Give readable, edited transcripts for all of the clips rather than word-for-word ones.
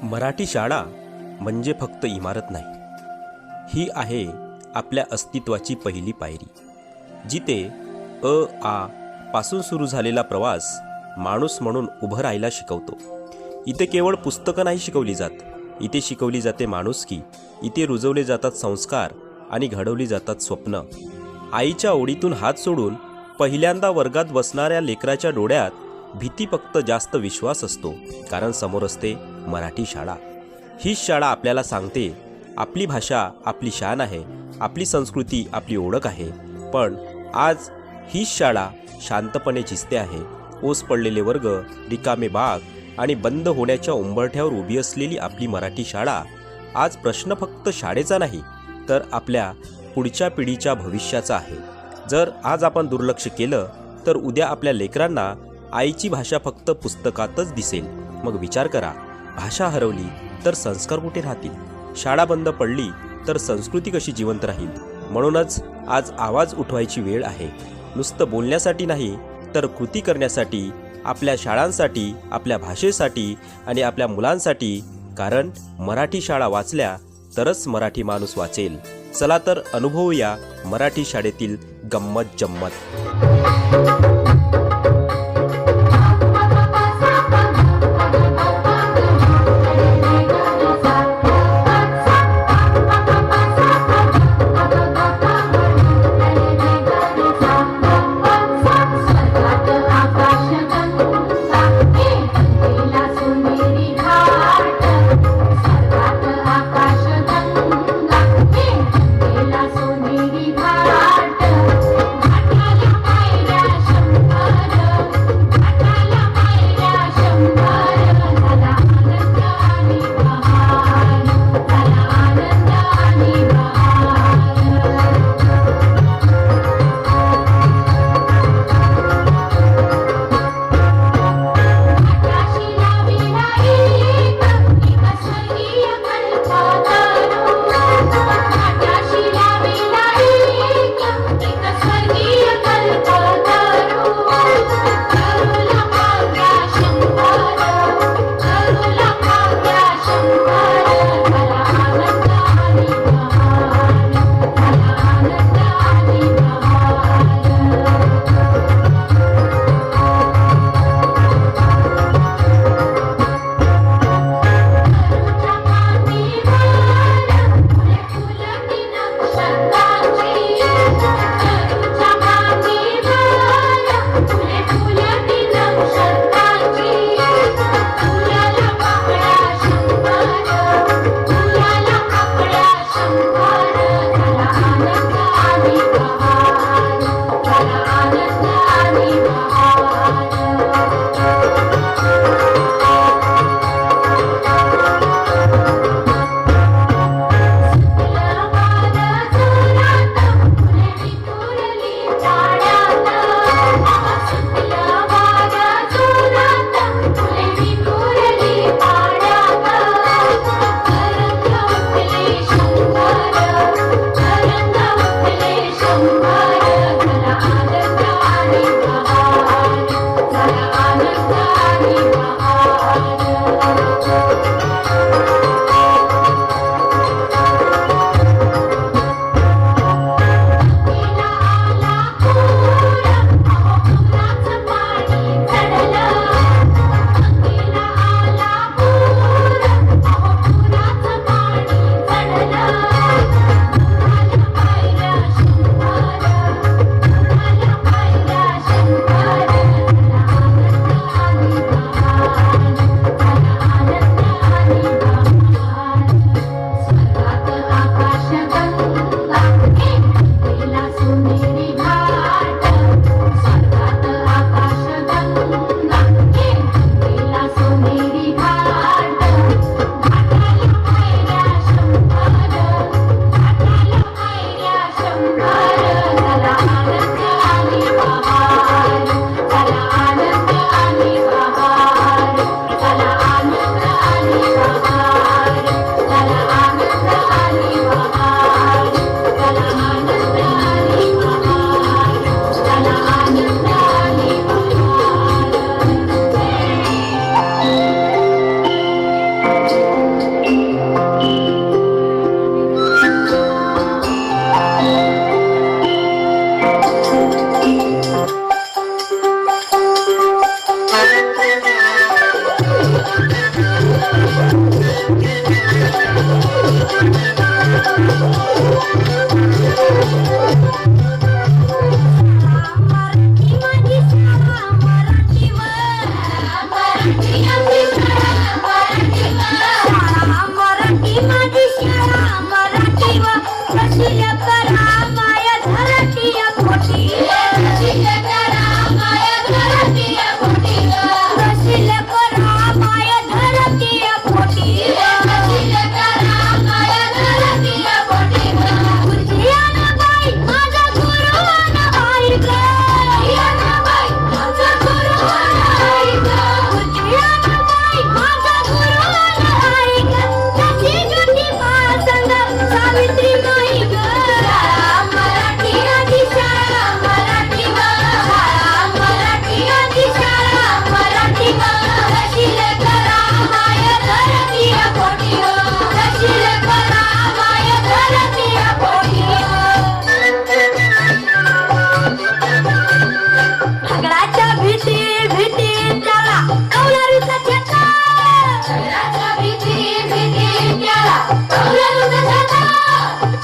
मराठी शाळा म्हणजे फक्त इमारत नाही, ही आहे आपल्या अस्तित्वाची पहिली पायरी, जिथे अ आ पासून सुरू झालेला प्रवास माणूस म्हणून उभं राहायला शिकवतो. इथे केवळ पुस्तकं नाही शिकवली जात, इथे शिकवली जाते माणुसकी, इथे रुजवले जातात संस्कार आणि घडवली जातात स्वप्न. आईच्या ओढीतून हात सोडून पहिल्यांदा वर्गात बसणाऱ्या लेकराच्या डोळ्यात भीती फक्त जास्त विश्वास असतो, कारण समोर असते मराठी शाळा. हीच शाळा आपल्याला सांगते आपली भाषा आपली शान आहे, आपली संस्कृती आपली ओळख आहे. पण आज हीच शाळा शांतपणे झिजते आहे. ओस पडलेले वर्ग, रिकामे बाग आणि बंद होण्याच्या उंबरठ्यावर उभी असलेली आपली मराठी शाळा आज प्रश्न फक्त शाळेचा नाही, तर आपल्या पुढच्या पिढीच्या भविष्याचा आहे. जर आज आपण दुर्लक्ष केलं तर उद्या आपल्या लेकरांना आईची भाषा फक्त पुस्तकातच दिसेल. मग विचार करा, भाषा हरवली तर संस्कार कुठे राहतील? शाळा बंद पडली तर संस्कृती कशी जिवंत राहील? म्हणूनच आज आवाज उठवायची वेळ आहे. नुसतं बोलण्यासाठी नाही, तर कृती करण्यासाठी, आपल्या शाळांसाठी, आपल्या भाषेसाठी आणि आपल्या मुलांसाठी. कारण मराठी शाळा वाचल्या तरच मराठी माणूस वाचेल. चला तर अनुभवूया मराठी शाळेतील गंमत जम्मत.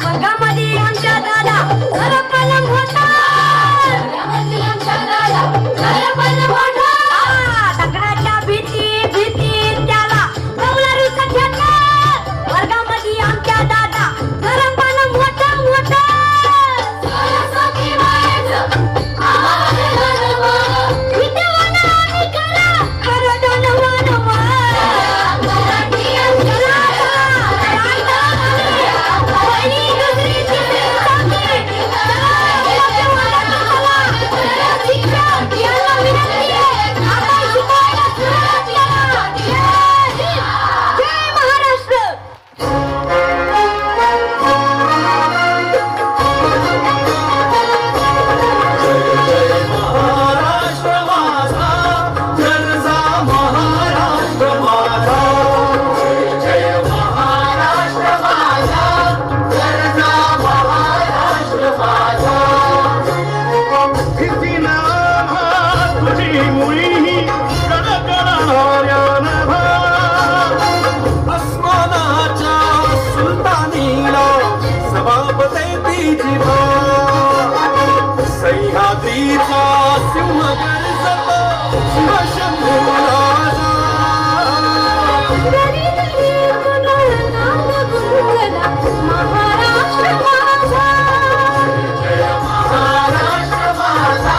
वर्गामध्ये आमच्या दादा घरपलंग होता. दगडाच्या भीती त्याला कौलारूचा घेतला. वर्गामध्ये आमच्या दादा घरपलंग होता. विद्यावान आम्ही खरं धनवान सह्याद्रीचा सिंह गर्जतो शिवशंभू राजा. महाराष्ट्र माझा. जय महाराष्ट्र माझा,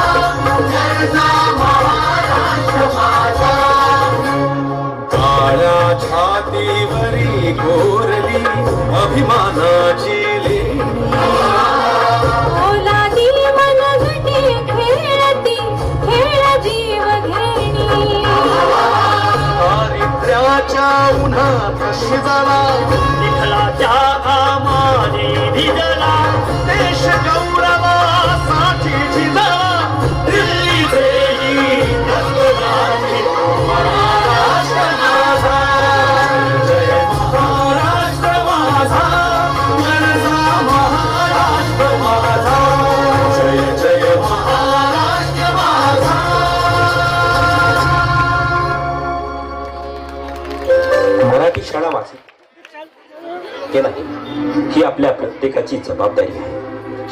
गरजा महाराष्ट्र माझा. काळ्या छातीवरी कोरली अभिमानाची लेणी. ओलादी मनगटी खेळती खेळ जीव घेणी. दारिद्र्याच्या उन्हात शिजला विठ्ठलाच्या घामाने भिजला. देश गौरवासाठी झिजला. दिल्लीचे हिंदुस्थानी महाराष्ट्र माझा. जय महाराष्ट्र माझा, गरजा महाराष्ट्र माझा. जय जय महाराष्ट्र माझा. मराठी शाळा वाचली हे नाही, ही आपल्या प्रत्येकाची जबाबदारी आहे.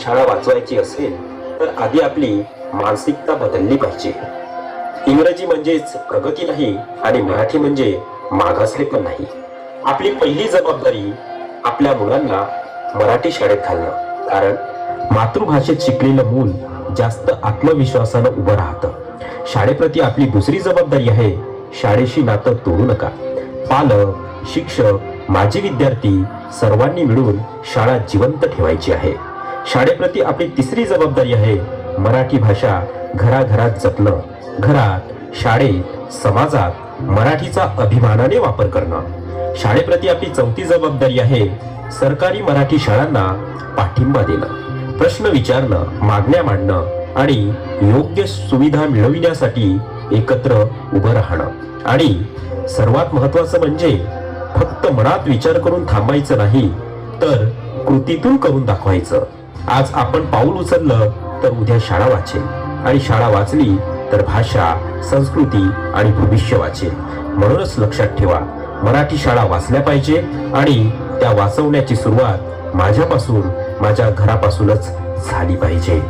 शाळा वाचवायची असेल तर आधी आपली मानसिकता बदलली पाहिजे. इंग्रजी म्हणजेच प्रगती नाही आणि मराठी म्हणजे मागासले पण नाही. आपली पहिली जबाबदारी आपल्या मुलांना मराठी शाळेत घालणं, कारण मातृभाषेत शिकलेलं मूल जास्त आत्मविश्वासानं उभं राहतं. शाळेप्रती आपली दुसरी जबाबदारी आहे, शाळेशी नातं तोडू नका. पालक, शिक्षक, माजी विद्यार्थी सर्वांनी मिळून शाळा जिवंत ठेवायची आहे. शाळेप्रती आपली तिसरी जबाबदारी आहे, मराठी भाषा घराघरात जपणं. घरात, शाळेत, समाजात मराठीचा अभिमानाने वापर करणं. शाळेप्रती आपली चौथी जबाबदारी आहे, सरकारी मराठी शाळांना पाठिंबा देणं, प्रश्न विचारणं, मागण्या मांडणं आणि योग्य सुविधा मिळविण्यासाठी एकत्र उभं राहणं. आणि सर्वात महत्वाचं म्हणजे फक्त मनात विचार करून थांबायचं नाही, तर कृतीतून करून दाखवायचं. आज आपण पाऊल उचललं तर उद्या शाळा वाचेल, आणि शाळा वाचली तर भाषा, संस्कृती आणि भविष्य वाचेल. म्हणूनच लक्षात ठेवा, मराठी शाळा वाचल्या पाहिजे आणि त्या वाचवण्याची सुरुवात माझ्यापासून, माझ्या घरापासूनच झाली पाहिजे.